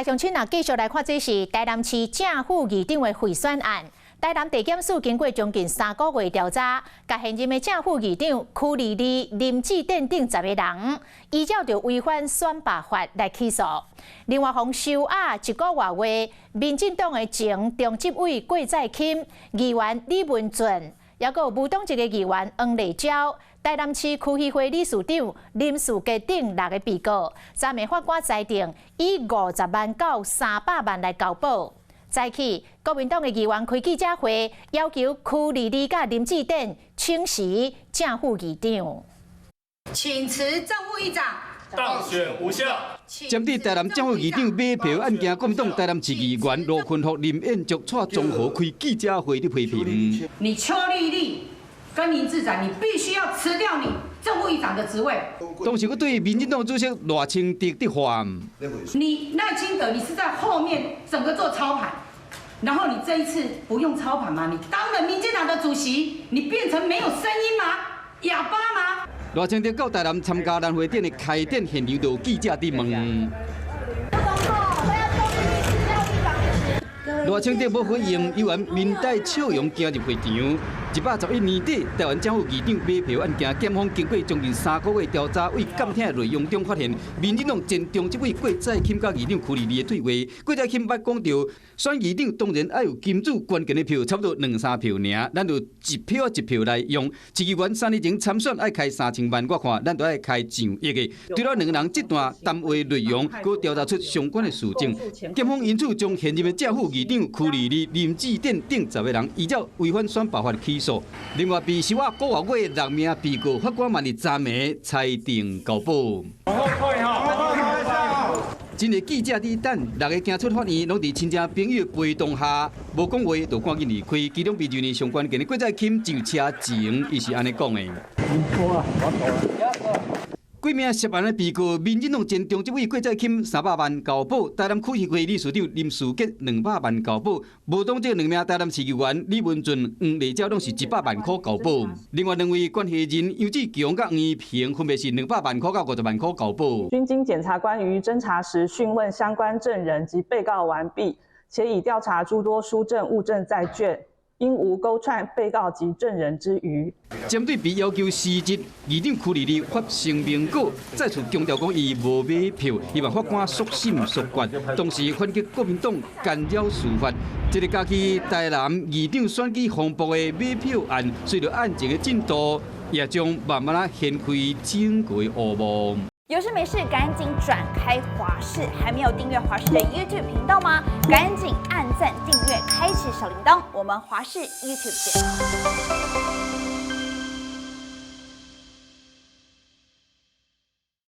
台乡亲啊，继续来看，这是台南市正副议长的贿选案。台南地检署经过将近3个月调查，甲现任的正副议长邱丽丽、林志典等10个人，依照着违反选罢法来起诉。另外，从收押1个月外，民进党的前中执委郭在钦、议员李文俊，也有无党籍的议员黄丽娇。 台南市区议会理事长林树杰等6个被告，昨暝法官裁定以50万到300万来交保。再起，国民党的议员开记者会，要求邱丽丽甲林志典请辞正副议长。请辞正副议长。 当选无效。针对台南正副议长买票案件，国民党台南市议员罗坤福、林彦竹带综合开记者会的批评。你邱丽丽跟林志展，你必须要辞掉你正副议长的职位。当时，我对民进党主席赖清德的话，你赖清德，你是在后面整个做操盘，然后你这一次不用操盘吗？你当了民进党的主席，你变成没有声音吗？哑巴吗？ 赖清德到台南参加南汇店的开店现场，就记者伫问。赖清德无回应，议员面带笑容走入会场。111年底，台湾政府议长买票案件，检方经过将近3个月调查，为监听内容中发现，民进党前中执委郭在钦甲议长邱丽丽的对话。郭在钦捌讲到，选议长当然要有金主关键的票，差不多2-3票尔，咱就一票一票来用。市议员3年前参选爱开3000万，我看咱就爱开上亿的。除了2个人这段谈话内容，佮调查出相关的事情，检方因此将现任的正副议长邱丽丽、林志典等10个人依照违反选罢法起诉。另外，被收押9个月6名被告，法官昨暝裁定交保。真个记者伫等6个行出法院，拢伫亲戚朋友陪同下，无讲话就赶紧离开。其中被认为相关嘅郭在钦上车前，伊是安尼讲的。几名涉案的被告，民进党前中执委郭在钦300万交保，台南区议会理事长林树杰200万交保，无党籍2名台南市议员李文俊、黄丽娇拢是100万块交保。另外2位关系人杨志强甲黄怡平分别是200万块到50万块交保。均经检察官于侦查时讯问相关证人及被告完毕，且已调查诸多书证物证在卷。 应无勾串被告及证人之余。针对被要求辞职，议长邱丽丽发声明稿，再次强调讲伊无买票，希望法官速审速决，同时反击国民党干扰司法。这个假期台南议长选举风波的买票案，随着案情的进度，也将慢慢掀开整个噩梦。 有事没事赶紧转开华视，还没有订阅华视的 YouTube 频道吗？赶紧按赞、订阅、开启小铃铛，我们华视 YouTube 见。